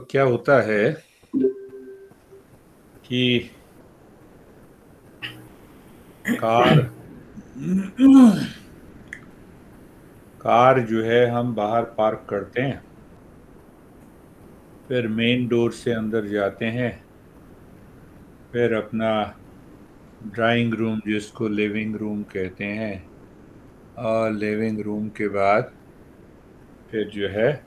क्या होता है कि कार कार जो है हम बाहर पार्क करते हैं। फिर मेन डोर से अंदर जाते हैं। फिर अपना ड्राइंग रूम जिसको लिविंग रूम कहते हैं, और लिविंग रूम के बाद फिर जो है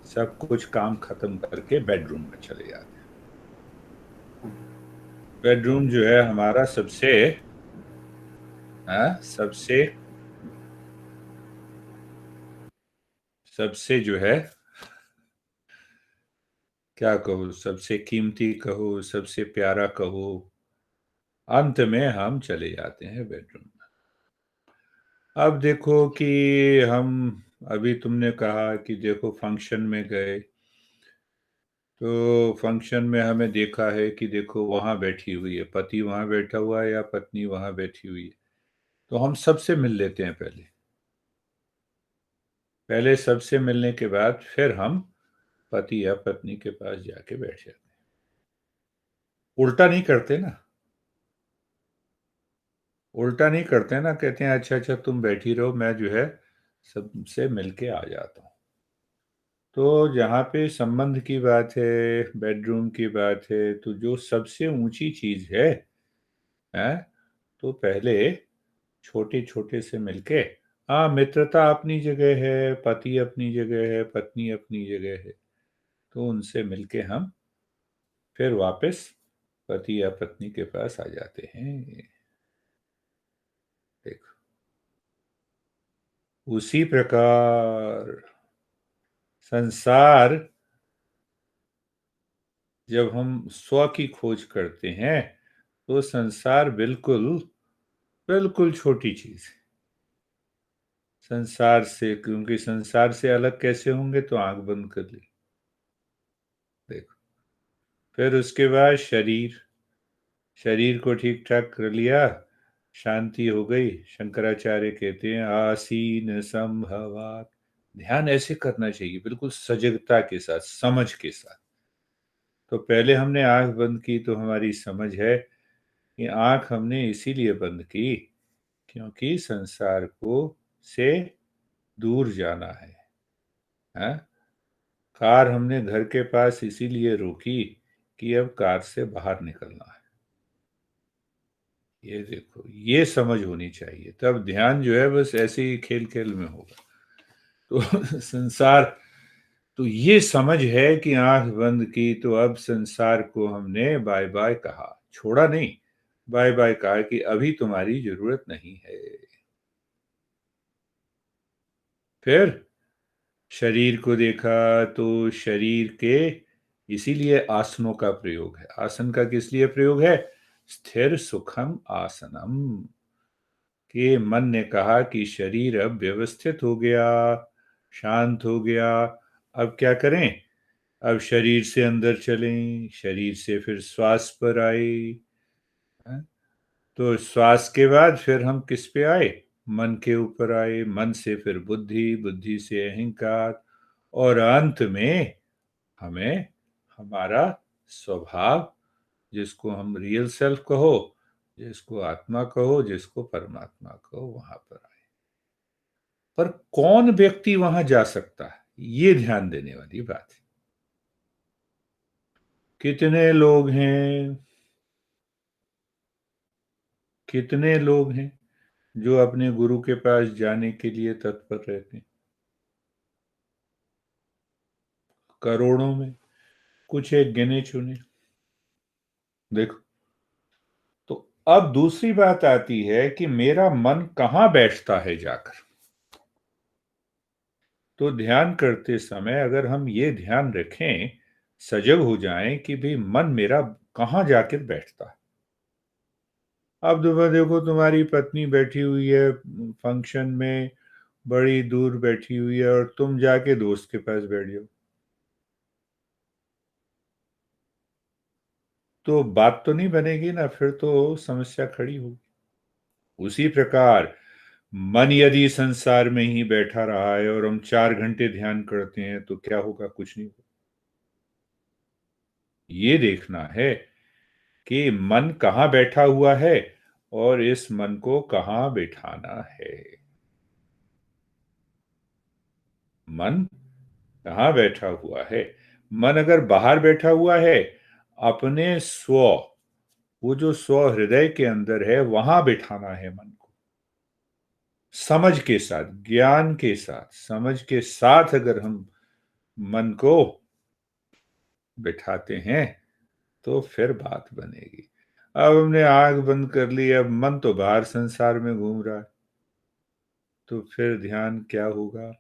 सब कुछ काम खत्म करके बेडरूम में चले जाते हैं। बेडरूम जो है हमारा सबसे सबसे जो है, क्या कहो, सबसे कीमती कहो, सबसे प्यारा कहो। अंत में हम चले जाते हैं बेडरूम में। अब देखो कि हम, अभी तुमने कहा कि देखो फंक्शन में गए, तो फंक्शन में हमें देखा है कि देखो वहां बैठी हुई है, पति वहां बैठा हुआ है या पत्नी वहां बैठी हुई है। तो हम सबसे मिल लेते हैं पहले। पहले सबसे मिलने के बाद फिर हम पति या पत्नी के पास जाके बैठ जाते हैं। उल्टा नहीं करते ना। उल्टा नहीं करते ना, कहते हैं अच्छा अच्छा तुम बैठी रहो, मैं जो है सबसे मिलके आ जाता हूँ। तो जहाँ पे संबंध की बात है, बेडरूम की बात है, तो जो सबसे ऊंची चीज है, तो पहले छोटे छोटे से मिलके, हाँ मित्रता अपनी जगह है, पति अपनी जगह है, पत्नी अपनी जगह है, तो उनसे मिलके हम फिर वापस पति या पत्नी के पास आ जाते हैं। देखो, उसी प्रकार संसार, जब हम स्व की खोज करते हैं तो संसार बिल्कुल बिल्कुल छोटी चीज है संसार से। क्योंकि संसार से अलग कैसे होंगे, तो आंख बंद कर ली, देखो। फिर उसके बाद शरीर, शरीर को ठीक ठाक कर लिया, शांति हो गई। शंकराचार्य कहते हैं आसीन संभवात। ध्यान ऐसे करना चाहिए, बिल्कुल सजगता के साथ, समझ के साथ। तो पहले हमने आंख बंद की, तो हमारी समझ है कि आंख हमने इसीलिए बंद की क्योंकि संसार को से दूर जाना है। कार हमने घर के पास इसीलिए रोकी कि अब कार से बाहर निकलना है। ये देखो, ये समझ होनी चाहिए, तब ध्यान जो है बस ऐसे ही खेल खेल में होगा। तो संसार, तो ये समझ है कि आंख बंद की तो अब संसार को हमने बाय बाय कहा, छोड़ा नहीं। बाय बाय कहा कि अभी तुम्हारी जरूरत नहीं है। फिर शरीर को देखा, तो शरीर के, इसीलिए आसनों का प्रयोग है। आसन का किस लिए प्रयोग है? स्थिर सुखम आसनम। कि मन ने कहा कि शरीर अब व्यवस्थित हो गया, शांत हो गया, अब क्या करें? अब शरीर से अंदर चलें, शरीर से फिर श्वास पर आए, हैं? तो श्वास के बाद फिर हम किस पे आए? मन के ऊपर आए, मन से फिर बुद्धि, बुद्धि से अहंकार, और अंत में हमें हमारा स्वभाव, जिसको हम रियल सेल्फ कहो, जिसको आत्मा कहो, जिसको परमात्मा कहो, वहां पर आए। पर कौन व्यक्ति वहां जा सकता है, ये ध्यान देने वाली बात है। कितने लोग हैं, कितने लोग हैं जो अपने गुरु के पास जाने के लिए तत्पर रहते हैं? करोड़ों में कुछ एक गिने चुने। देखो, तो अब दूसरी बात आती है कि मेरा मन कहाँ बैठता है जाकर। तो ध्यान करते समय अगर हम ये ध्यान रखें, सजग हो जाएं कि भाई मन मेरा कहाँ जाकर बैठता है। अब देखो तुम्हारी पत्नी बैठी हुई है फंक्शन में, बड़ी दूर बैठी हुई है, और तुम जाके दोस्त के पास बैठ जाओ, तो बात तो नहीं बनेगी ना, फिर तो समस्या खड़ी होगी। उसी प्रकार मन यदि संसार में ही बैठा रहा है और हम 4 घंटे ध्यान करते हैं, तो क्या होगा? कुछ नहीं होगा। ये देखना है कि मन कहाँ बैठा हुआ है और इस मन को कहाँ बिठाना है। मन कहाँ बैठा हुआ है? मन अगर बाहर बैठा हुआ है, अपने स्व, वो जो स्व हृदय के अंदर है, वहां बिठाना है मन को। समझ के साथ, ज्ञान के साथ, समझ के साथ अगर हम मन को बिठाते हैं, तो फिर बात बनेगी। अब हमने आंख बंद कर ली, अब मन तो बाहर संसार में घूम रहा है, तो फिर ध्यान क्या होगा?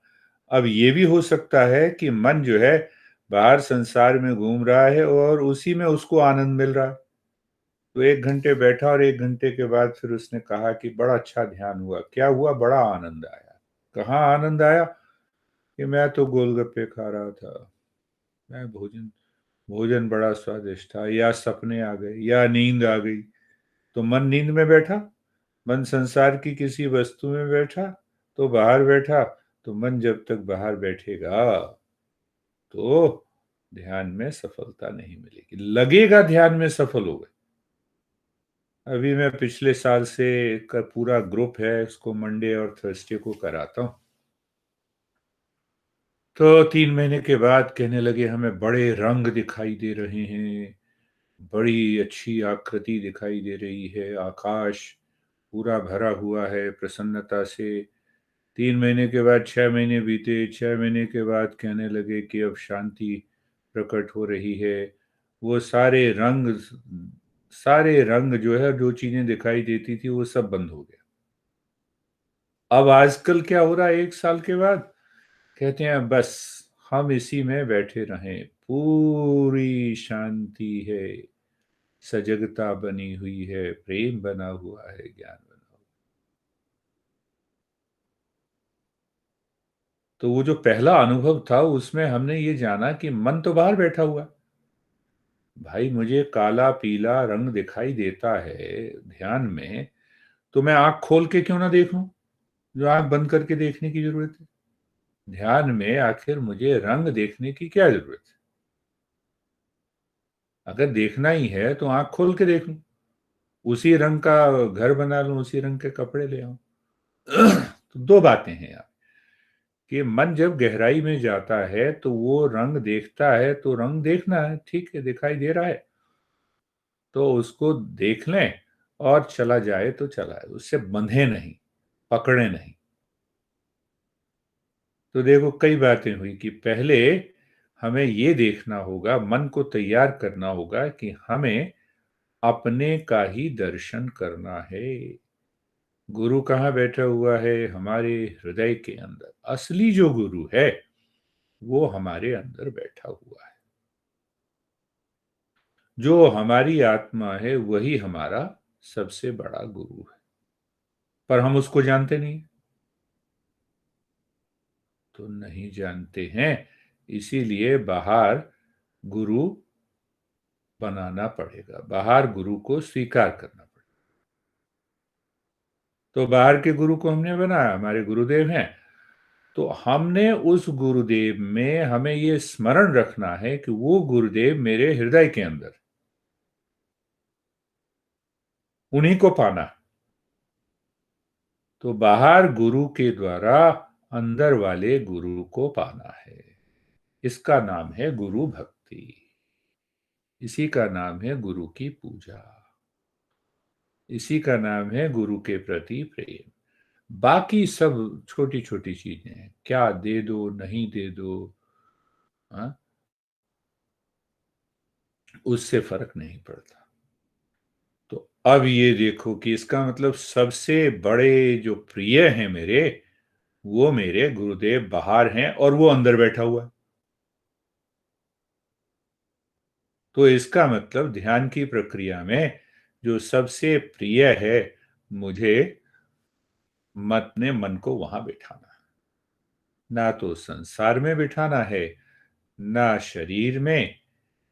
अब ये भी हो सकता है कि मन जो है बाहर संसार में घूम रहा है और उसी में उसको आनंद मिल रहा है। तो 1 घंटे बैठा और 1 घंटे के बाद फिर उसने कहा कि बड़ा अच्छा ध्यान हुआ। क्या हुआ? बड़ा आनंद आया। कहाँ आनंद आया? कि मैं तो गोलगप्पे खा रहा था। मैं भोजन भोजन बड़ा स्वादिष्ट था, या सपने आ गए, या नींद आ गई। तो मन नींद में बैठा, मन संसार की किसी वस्तु में बैठा, तो बाहर बैठा। तो मन जब तक बाहर बैठेगा, तो ध्यान में सफलता नहीं मिलेगी। लगेगा ध्यान में सफल हो गए। अभी मैं पिछले साल से का पूरा ग्रुप है, उसको मंडे और थर्सडे को कराता हूँ। तो 3 महीने के बाद कहने लगे हमें बड़े रंग दिखाई दे रहे हैं, बड़ी अच्छी आकृति दिखाई दे रही है, आकाश पूरा भरा हुआ है प्रसन्नता से। 3 महीने के बाद 6 महीने बीते, 6 महीने के बाद कहने लगे कि अब शांति प्रकट हो रही है। वो सारे रंग जो है, जो चीजें दिखाई देती थी, वो सब बंद हो गया। अब आजकल क्या हो रहा है 1 साल के बाद? कहते हैं बस हम इसी में बैठे रहें, पूरी शांति है, सजगता बनी हुई है, प्रेम बना हुआ है, ज्ञान बना हुआ है। तो वो जो पहला अनुभव था, उसमें हमने ये जाना कि मन तो बाहर बैठा हुआ है। भाई मुझे काला पीला रंग दिखाई देता है ध्यान में, तो मैं आंख खोल के क्यों ना देख लूं? जो आंख बंद करके देखने की जरूरत है? ध्यान में आखिर मुझे रंग देखने की क्या जरूरत है? अगर देखना ही है तो आंख खोल के देख लूं, उसी रंग का घर बना लूं, उसी रंग के कपड़े ले आऊं। तो दो बातें हैं यहाँ कि मन जब गहराई में जाता है तो वो रंग देखता है, तो रंग देखना है, ठीक है, दिखाई दे रहा है तो उसको देख लें, और चला जाए तो चला है, उससे बंधे नहीं, पकड़े नहीं। तो देखो कई बातें हुई कि पहले हमें ये देखना होगा, मन को तैयार करना होगा कि हमें अपने का ही दर्शन करना है। गुरु कहाँ बैठा हुआ है? हमारे हृदय के अंदर। असली जो गुरु है, वो हमारे अंदर बैठा हुआ है। जो हमारी आत्मा है, वही हमारा सबसे बड़ा गुरु है, पर हम उसको जानते नहीं। तो नहीं जानते हैं, इसीलिए बाहर गुरु बनाना पड़ेगा, बाहर गुरु को स्वीकार करना पड़ेगा। तो बाहर के गुरु को हमने बनाया, हमारे गुरुदेव हैं। तो हमने उस गुरुदेव में हमें ये स्मरण रखना है कि वो गुरुदेव मेरे हृदय के अंदर, उन्हीं को पाना। तो बाहर गुरु के द्वारा अंदर वाले गुरु को पाना है। इसका नाम है गुरु भक्ति। इसी का नाम है गुरु की पूजा। इसी का नाम है गुरु के प्रति प्रेम। बाकी सब छोटी छोटी चीजें हैं, क्या दे दो नहीं दे दो, हाँ, उससे फर्क नहीं पड़ता। तो अब ये देखो कि इसका मतलब सबसे बड़े जो प्रिय हैं मेरे, वो मेरे गुरुदेव बाहर हैं और वो अंदर बैठा हुआ है। तो इसका मतलब ध्यान की प्रक्रिया में जो सबसे प्रिय है मुझे, मत ने मन को वहां बिठाना है। ना तो संसार में बिठाना है, ना शरीर में,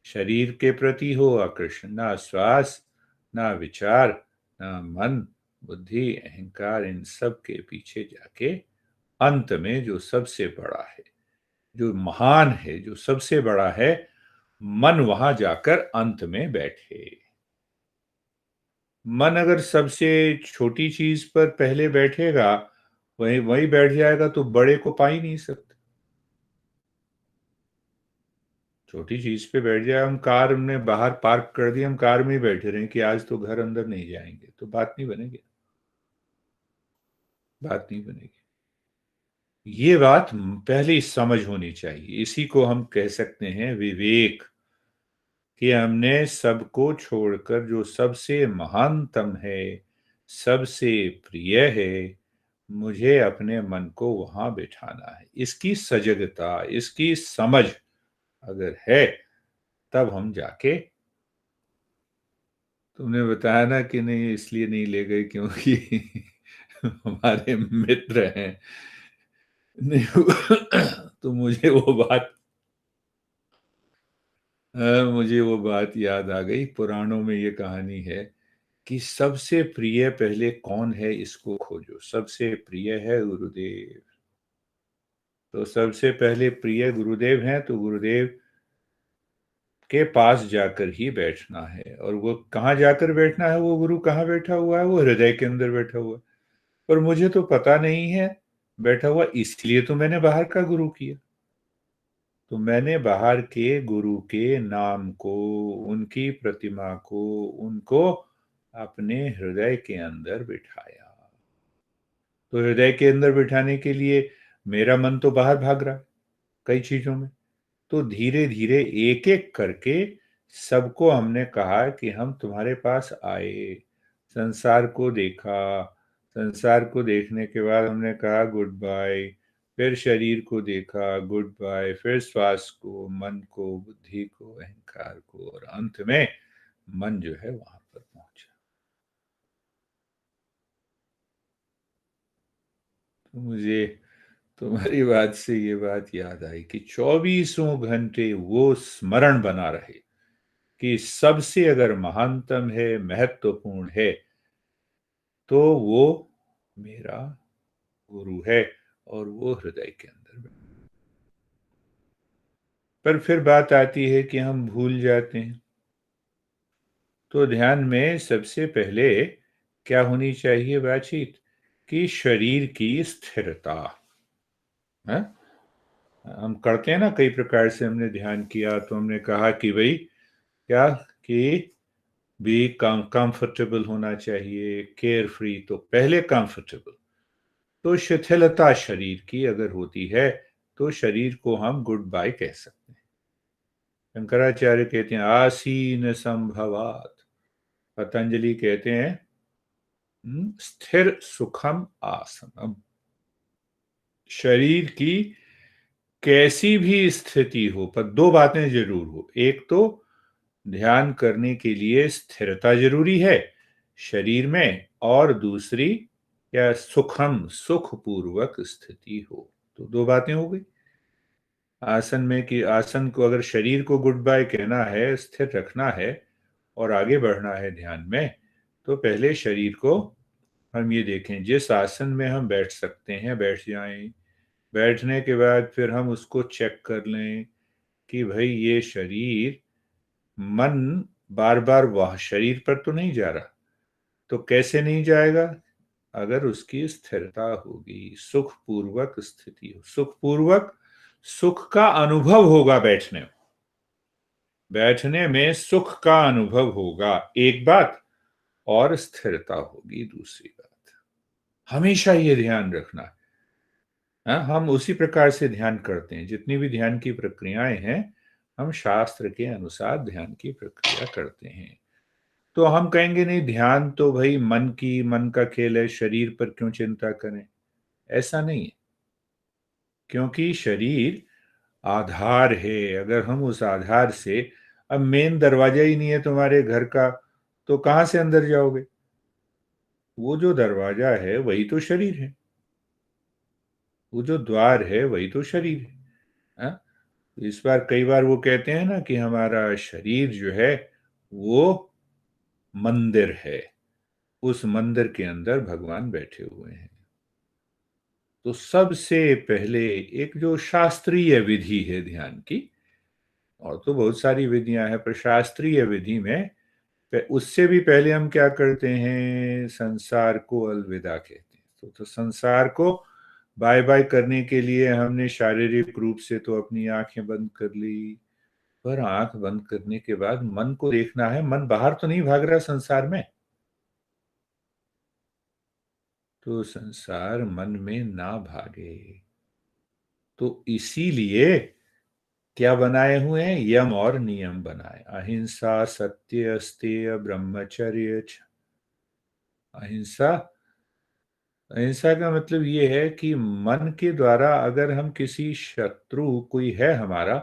शरीर के प्रति हो आकर्षण, ना श्वास, ना विचार, ना मन, बुद्धि, अहंकार, इन सब के पीछे जाके अंत में जो सबसे बड़ा है, जो महान है, जो सबसे बड़ा है, मन वहां जाकर अंत में बैठे। मन अगर सबसे छोटी चीज पर पहले बैठेगा, वहीं वहीं बैठ जाएगा तो बड़े को पा ही नहीं सकता। छोटी चीज पे बैठ जाए, हम कार हमने बाहर पार्क कर दी, हम कार में ही बैठे रहे कि आज तो घर अंदर नहीं जाएंगे, तो बात नहीं बनेगी। बात नहीं बनेगी। ये बात पहले समझ होनी चाहिए। इसी को हम कह सकते हैं विवेक, कि हमने सबको छोड़कर जो सबसे महानतम है, सबसे प्रिय है, मुझे अपने मन को वहां बिठाना है। इसकी सजगता, इसकी समझ अगर है, तब हम जाके। तुमने बताया ना कि नहीं, इसलिए नहीं ले गए क्योंकि हमारे मित्र हैं। नहीं तो मुझे वो बात याद आ गई। पुराणों में ये कहानी है कि सबसे प्रिय पहले कौन है, इसको खोजो। सबसे प्रिय है गुरुदेव। तो सबसे पहले प्रिय गुरुदेव हैं, तो गुरुदेव के पास जाकर ही बैठना है। और वो कहाँ जाकर बैठना है, वो गुरु कहाँ बैठा हुआ है, वो हृदय के अंदर बैठा हुआ है। पर मुझे तो पता नहीं है बैठा हुआ, इसलिए तो मैंने बाहर का गुरु किया। तो मैंने बाहर के गुरु के नाम को, उनकी प्रतिमा को, उनको अपने हृदय के अंदर बिठाया। तो हृदय के अंदर बिठाने के लिए मेरा मन तो बाहर भाग रहा है कई चीजों में। तो धीरे धीरे एक एक करके सबको हमने कहा कि हम तुम्हारे पास आए, संसार को देखा। संसार को देखने के बाद हमने कहा गुड बाय। फिर शरीर को देखा, गुड बाय। फिर श्वास को, मन को, बुद्धि को, अहंकार को, और अंत में मन जो है वहां पर पहुंचा। तो मुझे तुम्हारी बात से ये बात याद आई कि 24 घंटे वो स्मरण बना रहे कि सबसे अगर महानतम है, महत्वपूर्ण है, तो वो मेरा गुरु है, और वो हृदय के अंदर। पर फिर बात आती है कि हम भूल जाते हैं। तो ध्यान में सबसे पहले क्या होनी चाहिए बातचीत, कि शरीर की स्थिरता है। हम करते हैं ना, कई प्रकार से हमने ध्यान किया, तो हमने कहा कि भाई क्या, कि भी कंफर्टेबल होना चाहिए, केयर फ्री। तो पहले कंफर्टेबल। तो शिथिलता शरीर की अगर होती है, तो शरीर को हम गुड बाय कह सकते हैं। शंकराचार्य कहते हैं आसीन संभवात। पतंजलि कहते हैं स्थिर सुखम आसनम। शरीर की कैसी भी स्थिति हो, पर दो बातें जरूर हो। एक तो ध्यान करने के लिए स्थिरता जरूरी है शरीर में, और दूसरी क्या, सुखम, सुखपूर्वक स्थिति हो। तो दो बातें हो गई आसन में, कि आसन को अगर शरीर को गुड बाय कहना है, स्थिर रखना है और आगे बढ़ना है ध्यान में, तो पहले शरीर को हम ये देखें, जिस आसन में हम बैठ सकते हैं बैठ जाएं। बैठने के बाद फिर हम उसको चेक कर लें कि भाई ये शरीर, मन बार बार वह शरीर पर तो नहीं जा रहा। तो कैसे नहीं जाएगा, अगर उसकी स्थिरता होगी, सुखपूर्वक स्थिति हो, सुखपूर्वक, सुख का अनुभव होगा बैठने में। बैठने में सुख का अनुभव होगा, एक बात। और स्थिरता होगी, दूसरी बात। हमेशा ये ध्यान रखना है। हाँ, हम उसी प्रकार से ध्यान करते हैं। जितनी भी ध्यान की प्रक्रियाएं हैं, हम शास्त्र के अनुसार ध्यान की प्रक्रिया करते हैं। तो हम कहेंगे नहीं, ध्यान तो भाई मन का खेल है, शरीर पर क्यों चिंता करें। ऐसा नहीं है। क्योंकि शरीर आधार है। अगर हम उस आधार से, अब मेन दरवाजा ही नहीं है तुम्हारे घर का, तो कहां से अंदर जाओगे। वो जो दरवाजा है वही तो शरीर है। वो जो द्वार है वही तो शरीर है। हाँ? इस बार कई बार वो कहते हैं ना कि हमारा शरीर जो है वो मंदिर है। उस मंदिर के अंदर भगवान बैठे हुए हैं। तो सबसे पहले एक जो शास्त्रीय विधि है ध्यान की, और तो बहुत सारी विधियां हैं, पर शास्त्रीय विधि में उससे भी पहले हम क्या करते हैं, संसार को अलविदा कहते हैं। तो संसार को बाय बाय करने के लिए हमने शारीरिक रूप से तो अपनी आंखें बंद कर ली, पर आंख बंद करने के बाद मन को देखना है, मन बाहर तो नहीं भाग रहा संसार में। तो संसार मन में ना भागे, तो इसीलिए क्या बनाए हुए हैं, यम और नियम बनाए, अहिंसा सत्य अस्तेय ब्रह्मचर्य अहिंसा। अहिंसा का मतलब ये है कि मन के द्वारा अगर हम किसी शत्रु कोई है हमारा,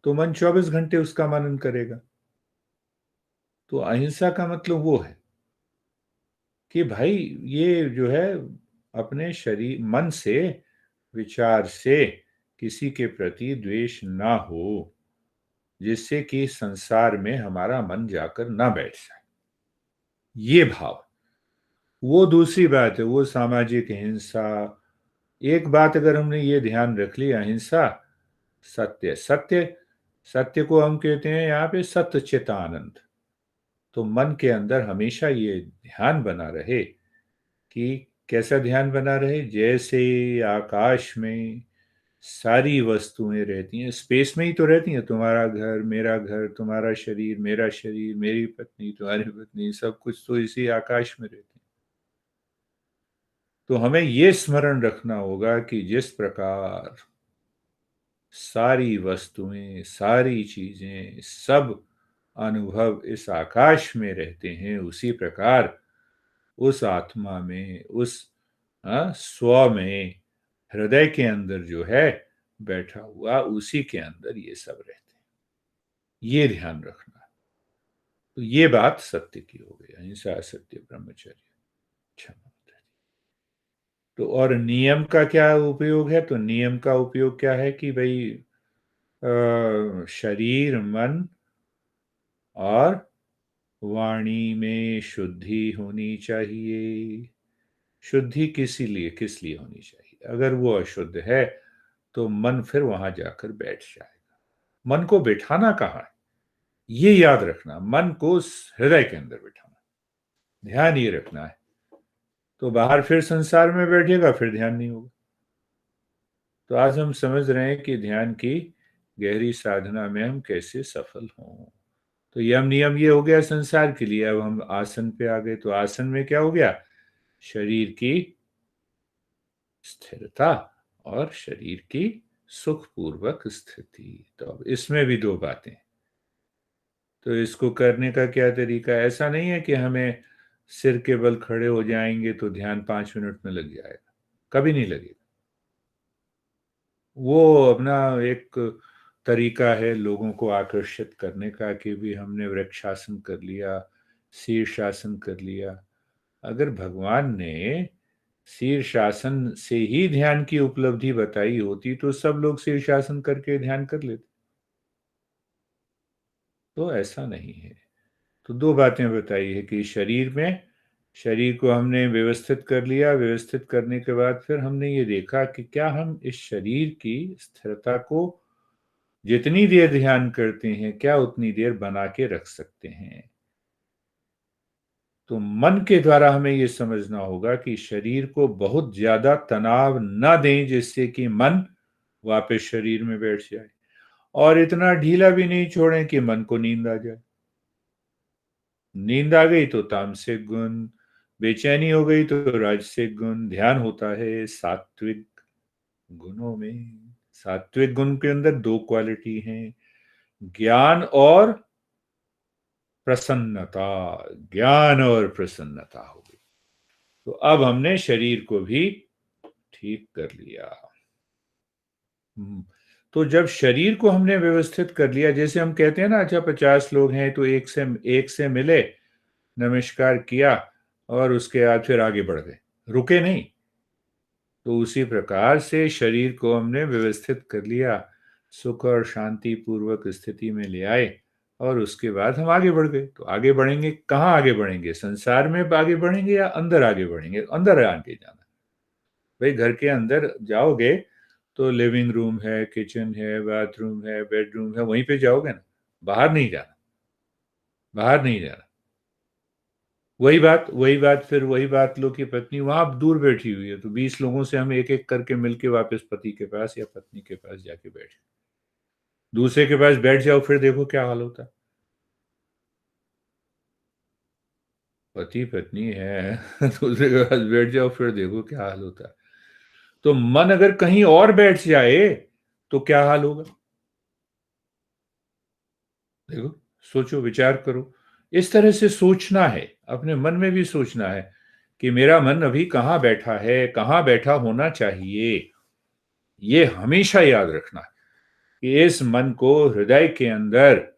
तो मन 24 घंटे उसका मनन करेगा। तो अहिंसा का मतलब वो है कि भाई ये जो है अपने शरीर मन से विचार से किसी के प्रति द्वेष ना हो, जिससे कि संसार में हमारा मन जाकर ना बैठ जाए, ये भाव। वो दूसरी बात है, वो सामाजिक हिंसा। एक बात अगर हमने ये ध्यान रख ली, अहिंसा सत्य, सत्य सत्य को हम कहते हैं यहाँ पे सत्य चितानंद। तो मन के अंदर हमेशा ये ध्यान बना रहे कि कैसा ध्यान बना रहे, जैसे आकाश में सारी वस्तुएं रहती हैं, स्पेस में ही तो रहती हैं, तुम्हारा घर मेरा घर, तुम्हारा शरीर मेरा शरीर, मेरी पत्नी तुम्हारी पत्नी, सब कुछ तो इसी आकाश में रहती है। तो हमें ये स्मरण रखना होगा कि जिस प्रकार सारी वस्तुएं, सारी चीजें, सब अनुभव इस आकाश में रहते हैं, उसी प्रकार उस आत्मा में, उस स्व में, हृदय के अंदर जो है बैठा हुआ, उसी के अंदर ये सब रहते हैं। ये ध्यान रखना। तो ये बात सत्य की हो गई, अहिंसा सत्य ब्रह्मचर्य क्षमा। तो और नियम का क्या उपयोग है, तो नियम का उपयोग क्या है कि भाई शरीर मन और वाणी में शुद्धि होनी चाहिए। शुद्धि किस लिए होनी चाहिए, अगर वो अशुद्ध है तो मन फिर वहां जाकर बैठ जाएगा। मन को बैठाना कहाँ है, ये याद रखना, मन को हृदय के अंदर बैठाना, ध्यान ये रखना है। तो बाहर फिर संसार में बैठेगा, फिर ध्यान नहीं होगा। तो आज हम समझ रहे हैं कि ध्यान की गहरी साधना में हम कैसे सफल हों। तो यम नियम ये हो गया संसार के लिए। अब हम आसन पे आ गए, तो आसन में क्या हो गया, शरीर की स्थिरता और शरीर की सुखपूर्वक स्थिति। तो अब इसमें भी दो बातें। तो इसको करने का क्या तरीका है, ऐसा नहीं है कि हमें सिर के बल खड़े हो जाएंगे तो ध्यान 5 मिनट में लग जाएगा, कभी नहीं लगेगा। वो अपना एक तरीका है लोगों को आकर्षित करने का कि भी हमने वृक्षासन कर लिया, शीर्षासन कर लिया। अगर भगवान ने शीर्षासन से ही ध्यान की उपलब्धि बताई होती तो सब लोग शीर्षासन करके ध्यान कर लेते। तो ऐसा नहीं है। तो दो बातें बताई है कि शरीर में, शरीर को हमने व्यवस्थित कर लिया, व्यवस्थित करने के बाद फिर हमने ये देखा कि क्या हम इस शरीर की स्थिरता को जितनी देर ध्यान करते हैं, क्या उतनी देर बना के रख सकते हैं। तो मन के द्वारा हमें यह समझना होगा कि शरीर को बहुत ज्यादा तनाव न दें जिससे कि मन वापस शरीर में बैठ जाए, और इतना ढीला भी नहीं छोड़ें कि मन को नींद आ जाए। नींद आ गई तो तामसिक गुण, बेचैनी हो गई तो राजसिक गुण। ध्यान होता है सात्विक गुणों में। सात्विक गुण के अंदर दो क्वालिटी हैं, ज्ञान और प्रसन्नता। ज्ञान और प्रसन्नता हो गई। तो अब हमने शरीर को भी ठीक कर लिया। तो जब शरीर को हमने व्यवस्थित कर लिया, जैसे हम कहते हैं ना, अच्छा 50 लोग हैं तो एक से मिले, नमस्कार किया और उसके बाद फिर आगे बढ़ गए, रुके नहीं। तो उसी प्रकार से शरीर को हमने व्यवस्थित कर लिया, सुख और शांति पूर्वक स्थिति में ले आए, और उसके बाद हम आगे बढ़ गए। तो आगे बढ़ेंगे, कहाँ आगे बढ़ेंगे, संसार में आगे बढ़ेंगे या अंदर आगे बढ़ेंगे, अंदर आगे जाना। भाई घर के अंदर जाओगे तो लिविंग रूम है, किचन है, बाथरूम है, बेडरूम है, वहीं पे जाओगे ना, बाहर नहीं जाना, बाहर नहीं जाना। फिर वही बात लो कि पत्नी वहां दूर बैठी हुई है, तो 20 लोगों से हम एक एक करके मिलके वापस पति के पास या पत्नी के पास जाके बैठे, दूसरे के पास बैठ जाओ, फिर देखो क्या हाल होता है। पति पत्नी है दूसरे के पास बैठ जाओ, फिर देखो क्या हाल होता है। तो मन अगर कहीं और बैठ जाए तो क्या हाल होगा, देखो, सोचो, विचार करो। इस तरह से सोचना है, अपने मन में भी सोचना है कि मेरा मन अभी कहाँ बैठा है, कहाँ बैठा होना चाहिए। ये हमेशा याद रखना है कि इस मन को हृदय के अंदर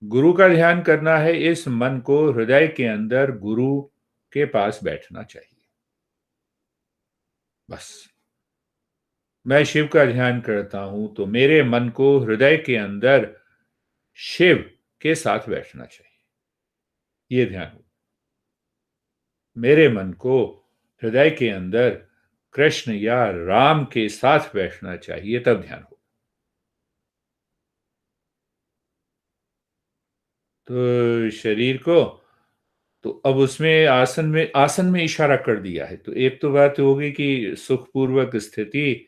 गुरु का ध्यान करना है, इस मन को हृदय के अंदर गुरु के पास बैठना चाहिए। बस, मैं शिव का ध्यान करता हूं तो मेरे मन को हृदय के अंदर शिव के साथ बैठना चाहिए, ये ध्यान हो। मेरे मन को हृदय के अंदर कृष्ण या राम के साथ बैठना चाहिए, तब ध्यान हो। तो शरीर को, तो अब उसमें आसन में इशारा कर दिया है, तो एक तो बात हो गई कि सुखपूर्वक स्थिति,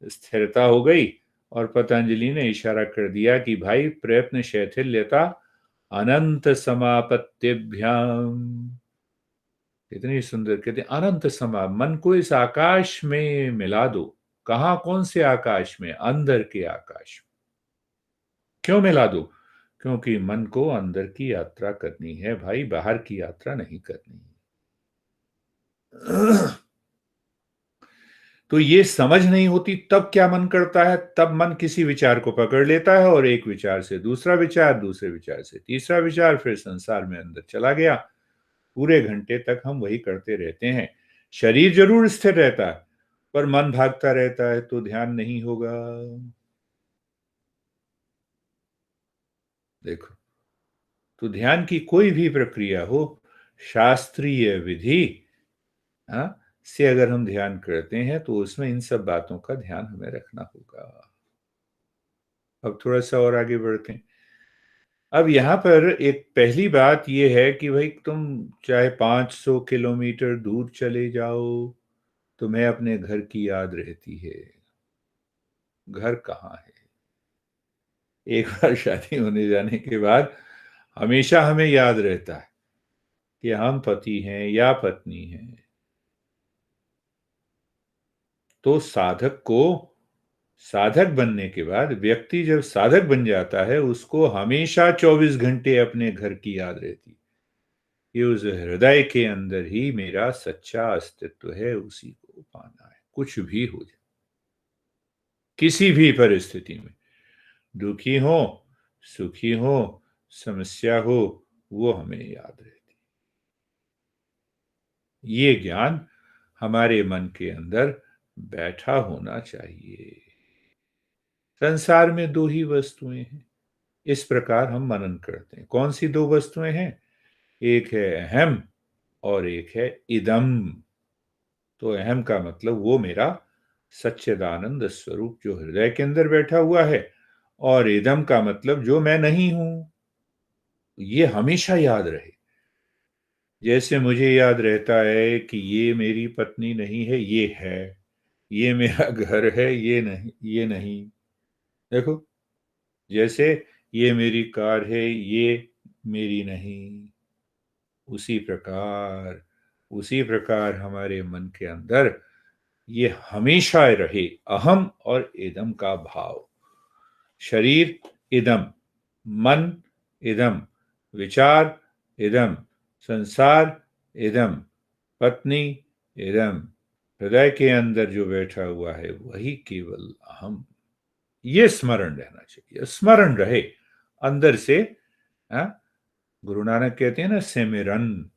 स्थिरता हो गई। और पतंजलि ने इशारा कर दिया कि भाई प्रयत्न शैथिल्यता अनंत समापत्तिभ्याम। इतनी सुंदर कहते हैं, अनंत समा, मन को इस आकाश में मिला दो। कहा, कौन से आकाश में, अंदर के आकाश में। क्यों मिला दो? क्योंकि मन को अंदर की यात्रा करनी है भाई, बाहर की यात्रा नहीं करनी है। तो ये समझ नहीं होती, तब क्या मन करता है, तब मन किसी विचार को पकड़ लेता है और एक विचार से दूसरा विचार, दूसरे विचार से तीसरा विचार, फिर संसार में अंदर चला गया। पूरे घंटे तक हम वही करते रहते हैं। शरीर जरूर स्थिर रहता है, पर मन भागता रहता है, तो ध्यान नहीं होगा। देखो, तो ध्यान की कोई भी प्रक्रिया हो, शास्त्रीय विधि, हाँ, से अगर हम ध्यान करते हैं तो उसमें इन सब बातों का ध्यान हमें रखना होगा। अब थोड़ा सा और आगे बढ़ते हैं। अब यहाँ पर एक पहली बात यह है कि भाई तुम चाहे 500 किलोमीटर दूर चले जाओ, तुम्हें अपने घर की याद रहती है। घर कहाँ है? एक बार शादी होने जाने के बाद हमेशा हमें याद रहता है कि हम पति हैं या पत्नी हैं। तो साधक बनने के बाद व्यक्ति जब साधक बन जाता है, उसको हमेशा 24 घंटे अपने घर की याद रहती है कि उस हृदय के अंदर ही मेरा सच्चा अस्तित्व है, उसी को पाना है, कुछ भी हो जाए, किसी भी परिस्थिति में, दुखी हो, सुखी हो, समस्या हो, वो हमें याद रहती। ये ज्ञान हमारे मन के अंदर बैठा होना चाहिए। संसार में दो ही वस्तुएं हैं, इस प्रकार हम मनन करते हैं। कौन सी दो वस्तुएं हैं? एक है अहम और एक है इदम। तो अहम का मतलब वो मेरा सच्चिदानंद स्वरूप जो हृदय के अंदर बैठा हुआ है, और इदम का मतलब जो मैं नहीं हूं। ये हमेशा याद रहे। जैसे मुझे याद रहता है कि ये मेरी पत्नी नहीं है, ये है। ये मेरा घर है, ये नहीं, ये नहीं। देखो, जैसे ये मेरी कार है, ये मेरी नहीं। उसी प्रकार हमारे मन के अंदर ये हमेशा रहे, अहम और इदम का भाव। शरीर इदम, मन इदम, विचार इदम, संसार इदम, पत्नी इदम, हृदय के अंदर जो बैठा हुआ है वही केवल अहम। ये स्मरण रहना चाहिए, स्मरण रहे अंदर से। हाँ, गुरु नानक कहते हैं ना, सिमरन।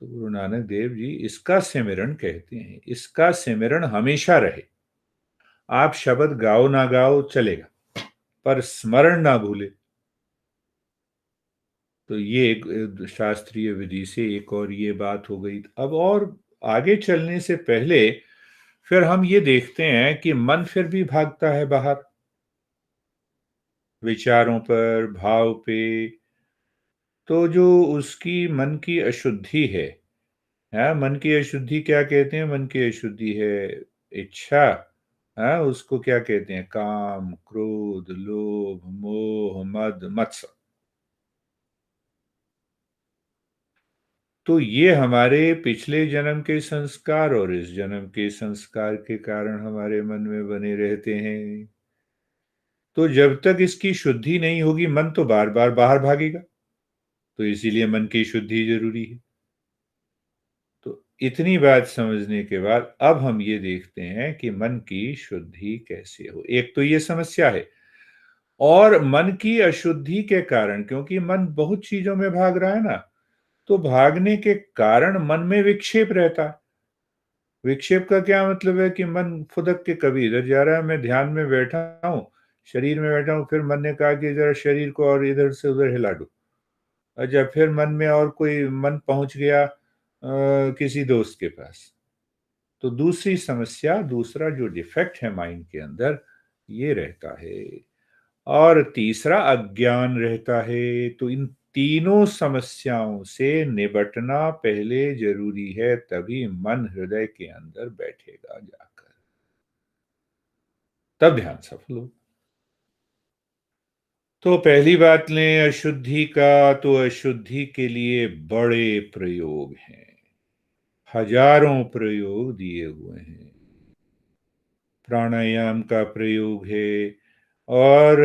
तो गुरु नानक देव जी इसका सिमरन कहते हैं, इसका सिमरन हमेशा रहे। आप शब्द गाओ ना गाओ चलेगा, पर स्मरण ना भूले। तो ये एक शास्त्रीय विधि से एक और ये बात हो गई। अब और आगे चलने से पहले फिर हम ये देखते हैं कि मन फिर भी भागता है बाहर, विचारों पर, भाव पे। तो जो उसकी मन की अशुद्धि है, हाँ, मन की अशुद्धि क्या कहते हैं? मन की अशुद्धि है इच्छा, हाँ, उसको क्या कहते हैं? काम, क्रोध, लोभ, मोह, मद, मत्सर। तो ये हमारे पिछले जन्म के संस्कार और इस जन्म के संस्कार के कारण हमारे मन में बने रहते हैं। तो जब तक इसकी शुद्धि नहीं होगी, मन तो बार-बार बाहर भागेगा। तो इसीलिए मन की शुद्धि ज़रूरी है। तो इतनी बात समझने के बाद अब हम ये देखते हैं कि मन की शुद्धि कैसे हो। एक तो ये समस्या है, और मन की अशुद्धि के कारण, क्योंकि मन बहुत चीज़ों में भाग रहा है ना, तो भागने के कारण मन में विक्षेप रहता है। विक्षेप का क्या मतलब है कि मन फुदक के कभी इधर जा रहा है, मैं ध्यान में बैठा हूँ, शरीर में बैठा हूँ, फिर मन ने कहा कि ज़रा शरीर को और इधर से उधर हिला दो। अच्छा, फिर मन में और कोई मन पहुँच गया किसी दोस्त के पास। तो दूसरी समस्या, दूसरा जो डिफेक्ट है माइंड के अंदर, ये रहता है। और तीसरा अज्ञान रहता है। तो इन तीनों समस्याओं से निपटना पहले ज़रूरी है, तभी मन हृदय के अंदर बैठेगा जाकर। तब ध्यान सफल हो। तो पहली बात लें अशुद्धि का, तो अशुद्धि के लिए बड़े प्रयोग हैं। हजारों प्रयोग दिए हुए हैं। प्राणायाम का प्रयोग है, और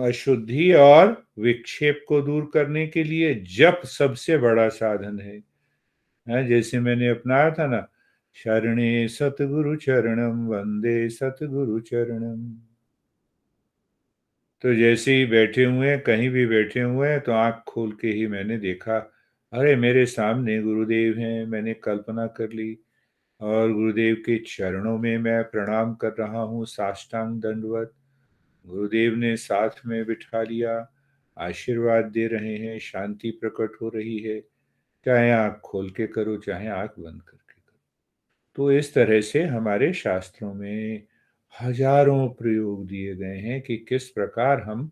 अशुद्धि और विक्षेप को दूर करने के लिए जप सबसे बड़ा साधन है। हैं, जैसे मैंने अपनाया था ना, शरणे सतगुरु चरणम वंदे सतगुरु चरणम। तो जैसे ही बैठे हुए हैं, कहीं भी बैठे हुए हैं, तो आंख खोल के ही मैंने देखा, अरे मेरे सामने गुरुदेव हैं। मैंने कल्पना कर ली, और गुरुदेव के चरणों में मैं प्रणाम कर रहा हूँ, साष्टांग दंडवत। गुरुदेव ने साथ में बिठा लिया, आशीर्वाद दे रहे हैं, शांति प्रकट हो रही है। चाहे आँख खोल के करो, चाहे आँख बंद करके करो। तो इस तरह से हमारे शास्त्रों में हजारों प्रयोग दिए गए हैं कि किस प्रकार हम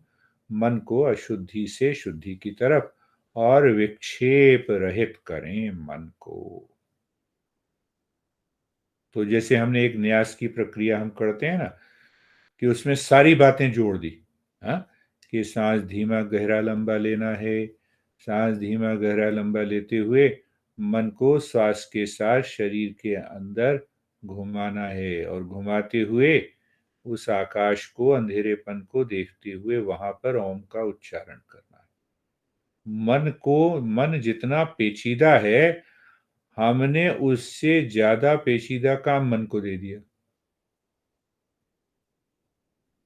मन को अशुद्धि से शुद्धि की तरफ और विक्षेप रहित करें मन को। तो जैसे हमने एक न्यास की प्रक्रिया हम करते हैं ना, कि उसमें सारी बातें जोड़ दी, हाँ, कि सांस धीमा गहरा लंबा लेना है। सांस धीमा गहरा लंबा लेते हुए मन को श्वास के साथ शरीर के अंदर घुमाना है, और घुमाते हुए उस आकाश को, अंधेरेपन को देखते हुए वहां पर ओम का उच्चारण करना है। मन जितना पेचीदा है, हमने उससे ज्यादा पेचीदा काम मन को दे दिया,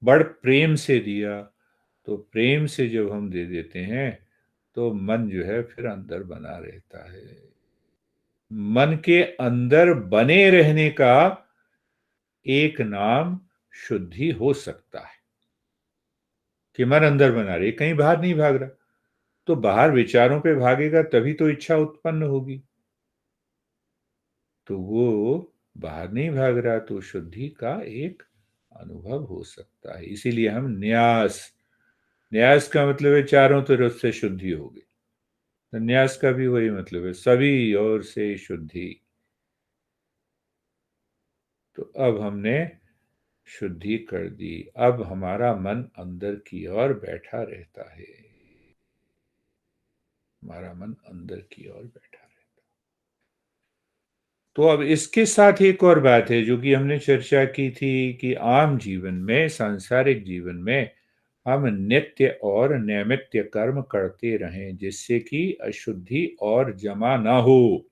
बड़ प्रेम से दिया। तो प्रेम से जब हम दे देते हैं, तो मन जो है फिर अंदर बना रहता है। मन के अंदर बने रहने का एक नाम शुद्धि हो सकता है, कि मन अंदर बना रहे, कहीं बाहर नहीं भाग रहा। तो बाहर विचारों पे भागेगा तभी तो इच्छा उत्पन्न होगी। तो वो बाहर नहीं भाग रहा, तो शुद्धि का एक अनुभव हो सकता है। इसीलिए हम न्यास, न्यास का मतलब है चारों तरफ से शुद्धि होगी। संन्यास का भी वही मतलब है, सभी ओर से शुद्धि। तो अब हमने शुद्धि कर दी, अब हमारा मन अंदर की ओर बैठा रहता है। हमारा मन अंदर की ओर बैठा रहता है। तो अब इसके साथ एक और बात है जो कि हमने चर्चा की थी, कि आम जीवन में, सांसारिक जीवन में हम नित्य और नैमित्य कर्म करते रहें, जिससे कि अशुद्धि और जमा ना हो।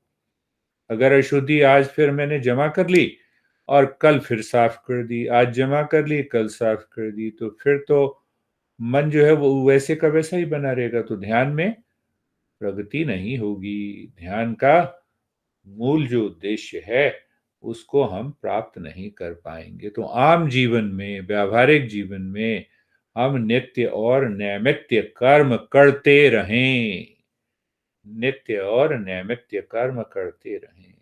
अगर अशुद्धि आज फिर मैंने जमा कर ली, और कल फिर साफ कर दी, आज जमा कर ली, कल साफ कर दी, तो फिर तो मन जो है वो वैसे का वैसा ही बना रहेगा। तो ध्यान में प्रगति नहीं होगी। ध्यान का मूल जो उद्देश्य है, उसको हम प्राप्त नहीं कर पाएंगे। तो आम जीवन में, व्यावहारिक जीवन में हम नित्य और नैमित्य कर्म करते रहें। नित्य और नैमित्य कर्म करते रहें।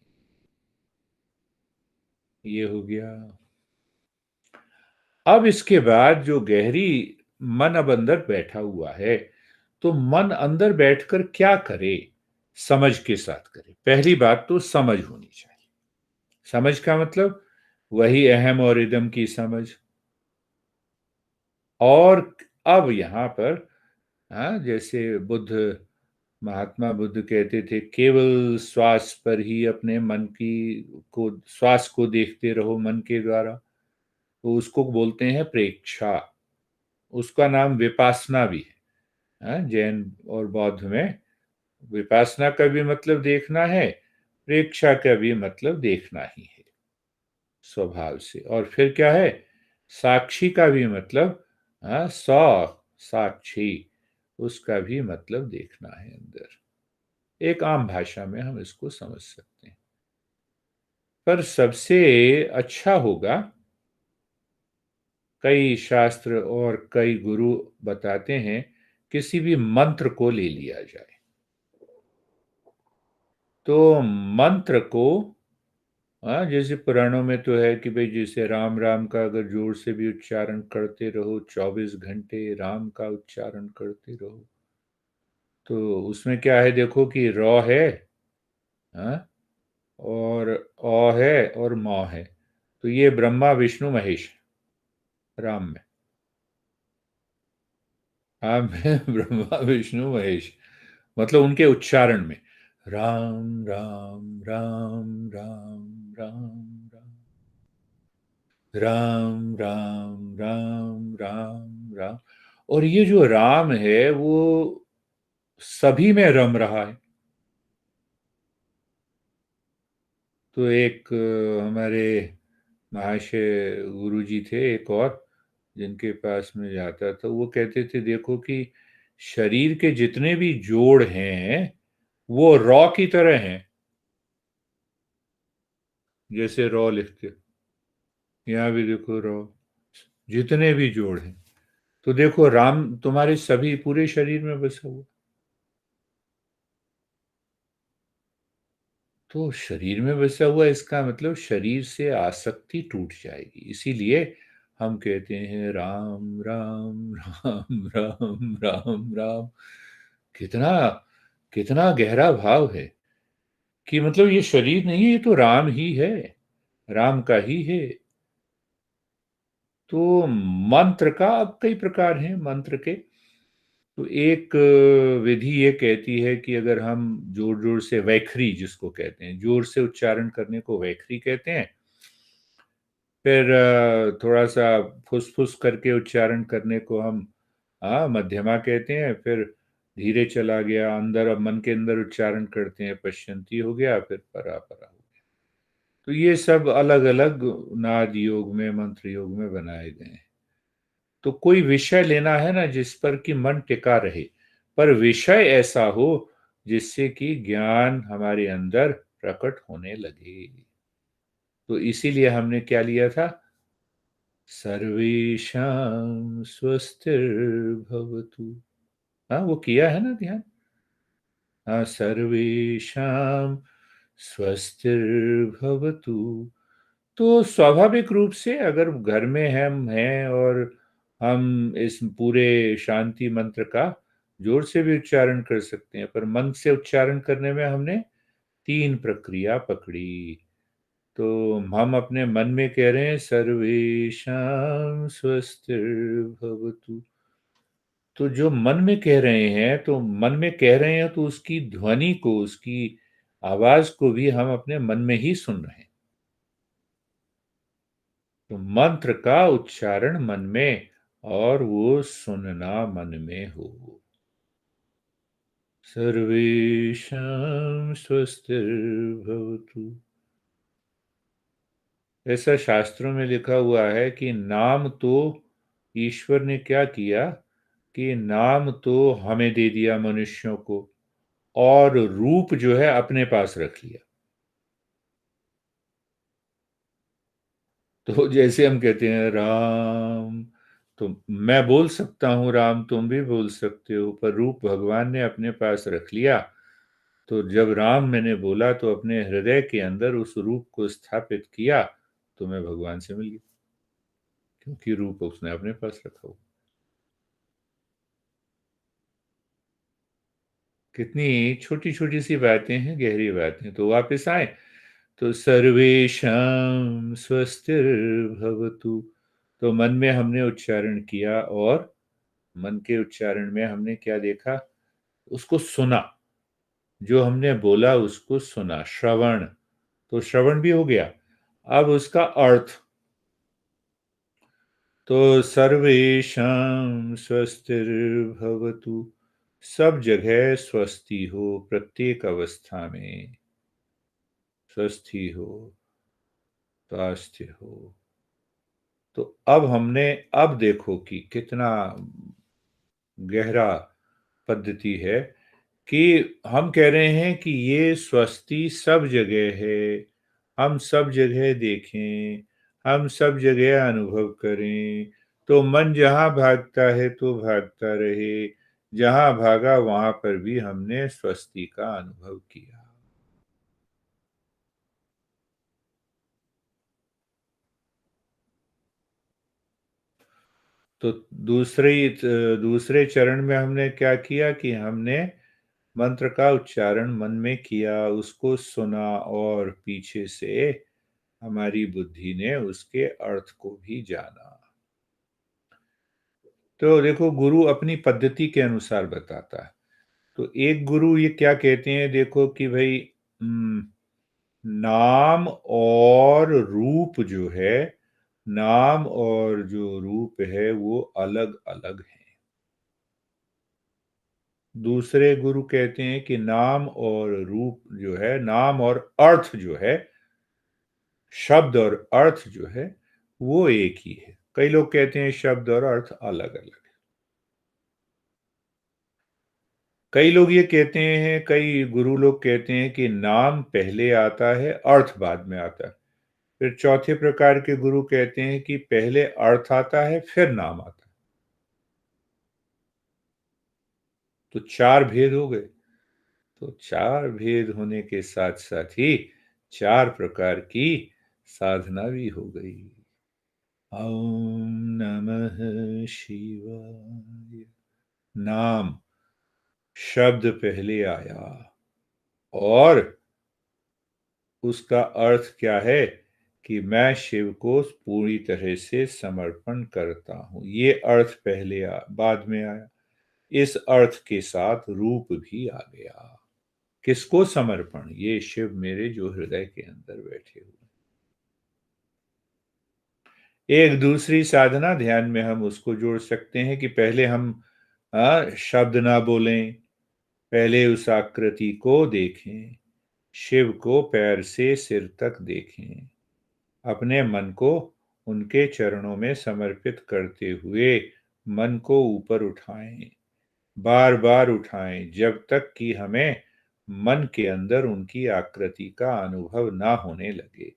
ये हो गया। अब इसके बाद जो गहरी मन अब अंदर बैठा हुआ है, तो मन अंदर बैठकर क्या करे? समझ के साथ करे। पहली बात तो समझ होनी चाहिए। समझ का मतलब वही अहम और इदम की समझ। और अब यहां पर, हाँ, जैसे महात्मा बुद्ध कहते थे, केवल श्वास पर ही अपने मन की को श्वास को देखते रहो मन के द्वारा। तो उसको बोलते हैं प्रेक्षा। उसका नाम विपासना भी है। हाँ, जैन और बौद्ध में विपासना का भी मतलब देखना है, प्रेक्षा का भी मतलब देखना ही है स्वभाव से। और फिर क्या है, साक्षी का भी मतलब, हाँ, साक्षी, उसका भी मतलब देखना है अंदर। एक आम भाषा में हम इसको समझ सकते हैं। पर सबसे अच्छा होगा, कई शास्त्र और कई गुरु बताते हैं, किसी भी मंत्र को ले लिया जाए। तो मंत्र को, हाँ, जैसे पुराणों में तो है कि भाई जैसे राम राम का अगर जोर से भी उच्चारण करते रहो, 24 घंटे राम का उच्चारण करते रहो, तो उसमें क्या है, देखो कि रॉ है, हाँ, और अ है और मौ है। तो ये ब्रह्मा विष्णु महेश राम में। हाँ में ब्रह्मा विष्णु महेश, मतलब उनके उच्चारण में, राम राम राम राम राम राम राम राम राम राम राम। और ये जो राम है वो सभी में रम रहा है। तो एक हमारे महाशय गुरु जी थे एक और, जिनके पास में जाता था, वो कहते थे देखो कि शरीर के जितने भी जोड़ हैं वो रॉ की तरह हैं। जैसे रॉ लिखते, यहाँ भी देखो रॉ, जितने भी जोड़ हैं। तो देखो राम तुम्हारे सभी पूरे शरीर में बसा हुआ। तो शरीर में बसा हुआ, इसका मतलब शरीर से आसक्ति टूट जाएगी। इसीलिए हम कहते हैं राम राम राम राम राम राम। कितना कितना गहरा भाव है कि मतलब ये शरीर नहीं है, ये तो राम ही है, राम का ही है। तो मंत्र का अब कई प्रकार हैं मंत्र के। तो एक विधि ये कहती है कि अगर हम जोर जोर से, वैखरी जिसको कहते हैं, जोर से उच्चारण करने को वैखरी कहते हैं। फिर थोड़ा सा फुस-फुस करके उच्चारण करने को हम, हाँ, मध्यमा कहते हैं। फिर धीरे चला गया अंदर, अब मन के अंदर उच्चारण करते हैं, पश्यंती हो गया, फिर परा-परा हो गया। तो ये सब अलग-अलग नाद योग में, मंत्र योग में बनाए गए हैं। तो कोई विषय लेना है ना जिस पर कि मन टिका रहे, पर विषय ऐसा हो जिससे कि ज्ञान हमारे अंदर प्रकट होने लगे। तो इसीलिए हमने क्या लिया था, सर्वेषां स्वस्तिर्भवतु। हाँ, वो किया है ना ध्यान। हाँ, सर्वेषां स्वस्तिर्भवतु। तो स्वाभाविक रूप से अगर घर में हम हैं और हम इस पूरे शांति मंत्र का जोर से भी उच्चारण कर सकते हैं, पर मन से उच्चारण करने में हमने तीन प्रक्रिया पकड़ी। तो हम अपने मन में कह रहे हैं सर्वेषां स्वस्तिर्भवतु। तो जो मन में कह रहे हैं, तो मन में कह रहे हैं तो उसकी ध्वनि को, उसकी आवाज को भी हम अपने मन में ही सुन रहे हैं। तो मंत्र का उच्चारण मन में, और वो सुनना मन में हो। सर्वेषां स्वस्तिर्भवतु। ऐसा शास्त्रों में लिखा हुआ है कि नाम तो ईश्वर ने क्या किया, कि नाम तो हमें दे दिया मनुष्यों को, और रूप जो है अपने पास रख लिया। तो जैसे हम कहते हैं राम, तो मैं बोल सकता हूँ राम, तुम भी बोल सकते हो, पर रूप भगवान ने अपने पास रख लिया। तो जब राम मैंने बोला तो अपने हृदय के अंदर उस रूप को स्थापित किया, तो मैं भगवान से मिल गया, क्योंकि रूप उसने अपने पास रखा हुआ। कितनी छोटी-छोटी सी बातें हैं, गहरी बातें। तो वापस आए, तो सर्वेषां स्वस्तिर्भवतु, तो मन में हमने उच्चारण किया और मन के उच्चारण में हमने क्या देखा? उसको सुना, जो हमने बोला उसको सुना, श्रवण, तो श्रवण भी हो गया। अब उसका अर्थ, तो सर्वेषां स्वस्तिर्भवतु, सब जगह स्वस्ति हो, प्रत्येक अवस्था में स्वस्थी हो, स्वास्थ्य हो। तो अब हमने, अब देखो कि कितना गहरा पद्धति है, कि हम कह रहे हैं कि ये स्वस्ति सब जगह है, हम सब जगह देखें, हम सब जगह अनुभव करें, तो मन जहाँ भागता है तो भागता रहे, जहाँ भागा वहाँ पर भी हमने स्वस्ति का अनुभव किया। तो दूसरे चरण में हमने क्या किया कि हमने मंत्र का उच्चारण मन में किया, उसको सुना और पीछे से हमारी बुद्धि ने उसके अर्थ को भी जाना। तो देखो, गुरु अपनी पद्धति के अनुसार बताता है। तो एक गुरु ये क्या कहते हैं, देखो कि भाई, नाम और रूप जो है, नाम और जो रूप है वो अलग अलग है। दूसरे गुरु कहते हैं कि नाम और रूप जो है, नाम और अर्थ जो है, शब्द और अर्थ जो है, वो एक ही है। कई लोग कहते हैं शब्द और अर्थ अलग अलग है। कई लोग ये कहते हैं, कई गुरु लोग कहते हैं कि नाम पहले आता है, अर्थ बाद में आता है। फिर चौथे प्रकार के गुरु कहते हैं कि पहले अर्थ आता है, फिर नाम आता है। तो चार भेद हो गए। तो चार भेद होने के साथ साथ ही चार प्रकार की साधना भी हो गई। ओम नमः शिवाय। नाम शब्द पहले आया, और उसका अर्थ क्या है कि मैं शिव को पूरी तरह से समर्पण करता हूं, ये अर्थ पहले बाद में आया। इस अर्थ के साथ रूप भी आ गया। किसको समर्पण? ये शिव मेरे जो हृदय के अंदर बैठे हुए। एक दूसरी साधना ध्यान में हम उसको जोड़ सकते हैं कि पहले हम शब्द ना बोलें, पहले उस आकृति को देखें, शिव को पैर से सिर तक देखें, अपने मन को उनके चरणों में समर्पित करते हुए मन को ऊपर उठाएं, बार बार उठाएं, जब तक कि हमें मन के अंदर उनकी आकृति का अनुभव ना होने लगे।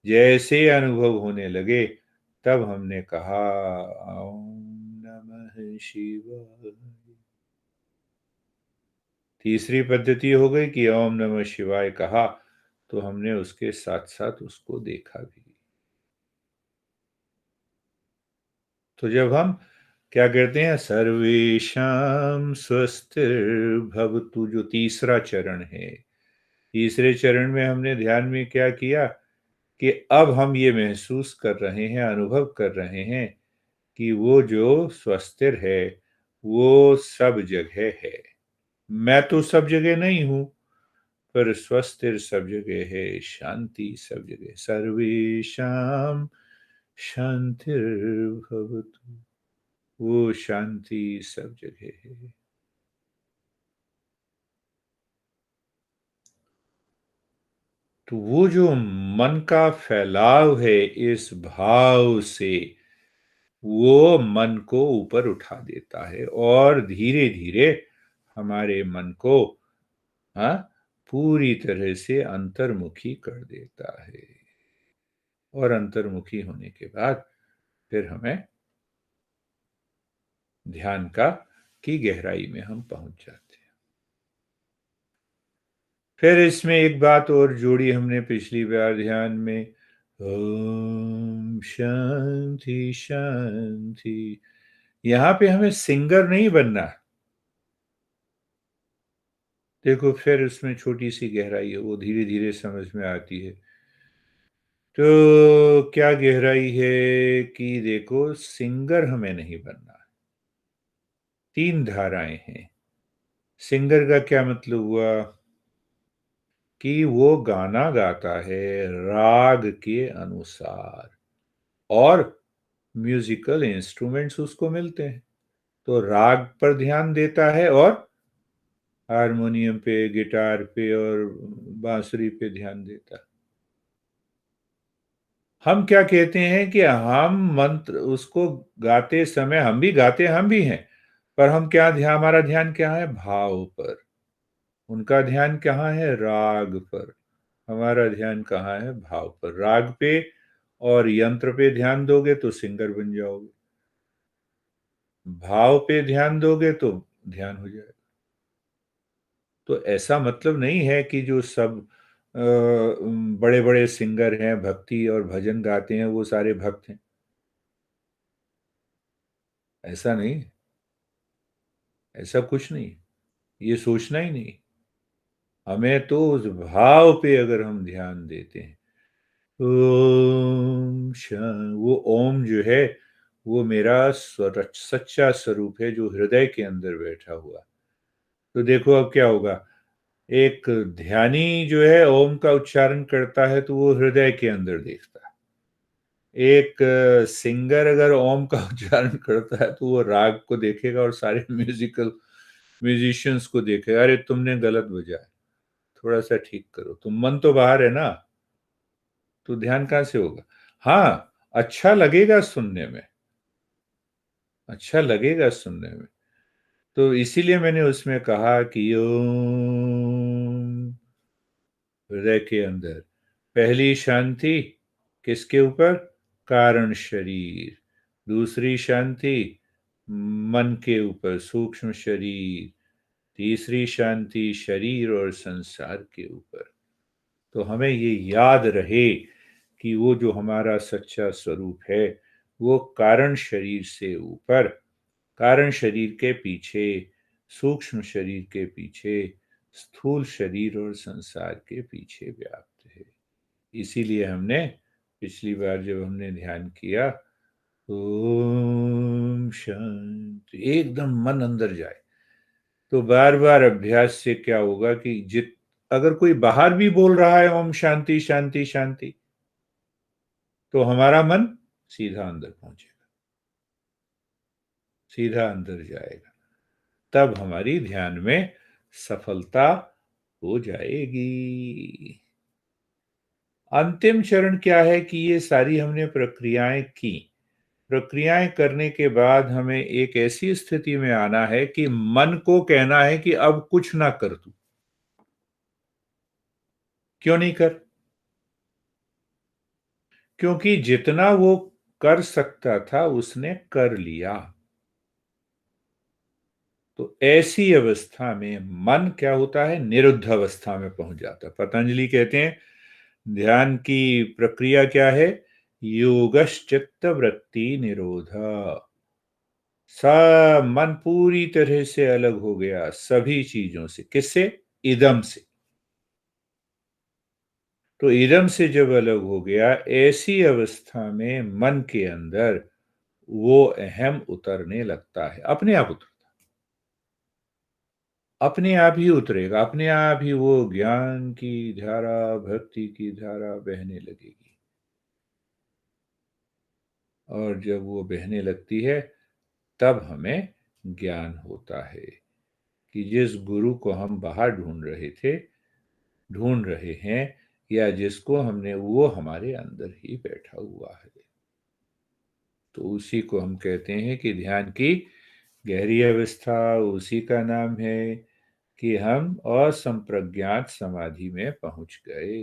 जैसे अनुभव होने लगे, तब हमने कहा ओम नमः शिवाय। तीसरी पद्धति हो गई कि ओम नमः शिवाय कहा, तो हमने उसके साथ साथ उसको देखा भी। तो जब हम क्या करते हैं, सर्वेशम स्वस्तिर्भवतु, जो तीसरा चरण है, तीसरे चरण में हमने ध्यान में क्या किया कि अब हम ये महसूस कर रहे हैं, अनुभव कर रहे हैं कि वो जो स्वस्तिर है वो सब जगह है। मैं तो सब जगह नहीं हूं, पर स्वस्तिर सब जगह है, शांति सब जगह। सर्वेशम शांतिर्भवतु, वो शांति सब जगह है। तो वो जो मन का फैलाव है, इस भाव से वो मन को ऊपर उठा देता है और धीरे धीरे हमारे मन को, हाँ, पूरी तरह से अंतर्मुखी कर देता है। और अंतर्मुखी होने के बाद फिर हमें ध्यान का की गहराई में हम पहुंच जाते हैं। फिर इसमें एक बात और जोड़ी हमने पिछली बार ध्यान में, ओम शांति शांति। यहाँ पे हमें सिंगर नहीं बनना। देखो फिर उसमें छोटी सी गहराई है, वो धीरे धीरे समझ में आती है। तो क्या गहराई है कि देखो सिंगर हमें नहीं बनना। तीन धाराएं हैं। सिंगर का क्या मतलब हुआ कि वो गाना गाता है राग के अनुसार, और म्यूजिकल इंस्ट्रूमेंट्स उसको मिलते हैं, तो राग पर ध्यान देता है और हारमोनियम पे, गिटार पे और बांसुरी पे ध्यान देता है। हम क्या कहते हैं कि हम मंत्र उसको गाते समय हम भी गाते, हम भी हैं, पर हम क्या ध्यान, हमारा ध्यान क्या है, भाव पर। उनका ध्यान कहाँ है, राग पर। हमारा ध्यान कहाँ है, भाव पर। राग पे और यंत्र पे ध्यान दोगे तो सिंगर बन जाओगे, भाव पे ध्यान दोगे तो ध्यान हो जाएगा। तो ऐसा मतलब नहीं है कि जो सब बड़े बड़े सिंगर हैं, भक्ति और भजन गाते हैं, वो सारे भक्त हैं। ऐसा नहीं, ऐसा कुछ नहीं, ये सोचना ही नहीं। हमें तो उस भाव पे अगर हम ध्यान देते हैं, ओम वो ओम जो है वो मेरा सच्चा स्वरूप है जो हृदय के अंदर बैठा हुआ। तो देखो अब क्या होगा, एक ध्यानी जो है ओम का उच्चारण करता है तो वो हृदय के अंदर देखता है। एक सिंगर अगर ओम का उच्चारण करता है तो वो राग को देखेगा और सारे म्यूजिशियंस को देखेगा, अरे तुमने गलत बजाया, थोड़ा सा ठीक करो। तुम, मन तो बाहर है ना, तो ध्यान कहाँ से होगा। हाँ, अच्छा लगेगा सुनने में, अच्छा लगेगा सुनने में। तो इसीलिए मैंने उसमें कहा कि ओम, हृदय के अंदर पहली शांति किसके ऊपर, कारण शरीर। दूसरी शांति मन के ऊपर, सूक्ष्म शरीर। तीसरी शांति शरीर और संसार के ऊपर। तो हमें ये याद रहे कि वो जो हमारा सच्चा स्वरूप है वो कारण शरीर से ऊपर, कारण शरीर के पीछे, सूक्ष्म शरीर के पीछे, स्थूल शरीर और संसार के पीछे व्याप्त है। इसीलिए हमने पिछली बार जब हमने ध्यान किया, ओम शांति, एकदम मन अंदर जाए, तो बार बार अभ्यास से क्या होगा कि जित अगर कोई बाहर भी बोल रहा है ओम शांति शांति शांति, तो हमारा मन सीधा अंदर पहुंचेगा, सीधा अंदर जाएगा। तब हमारी ध्यान में सफलता हो जाएगी। अंतिम चरण क्या है कि ये सारी हमने प्रक्रियाएं की। प्रक्रियाएं करने के बाद हमें एक ऐसी स्थिति में आना है कि मन को कहना है कि अब कुछ ना कर तू। क्यों नहीं कर, क्योंकि जितना वो कर सकता था उसने कर लिया। तो ऐसी अवस्था में मन क्या होता है, निरुद्ध अवस्था में पहुंच जाता है। पतंजलि कहते हैं ध्यान की प्रक्रिया क्या है, योगश्चित्त वृत्ति निरोध। सब मन पूरी तरह से अलग हो गया सभी चीजों से। किससे, इदम से। तो इदम से जब अलग हो गया, ऐसी अवस्था में मन के अंदर वो अहम उतरने लगता है, अपने आप उतर, अपने आप ही उतरेगा, अपने आप ही वो ज्ञान की धारा, भक्ति की धारा बहने लगेगी। और जब वो बहने लगती है तब हमें ज्ञान होता है कि जिस गुरु को हम बाहर ढूंढ रहे थे, ढूंढ रहे हैं, या जिसको हमने, वो हमारे अंदर ही बैठा हुआ है। तो उसी को हम कहते हैं कि ध्यान की गहरी अवस्था, उसी का नाम है कि हम असंप्रज्ञात समाधि में पहुंच गए।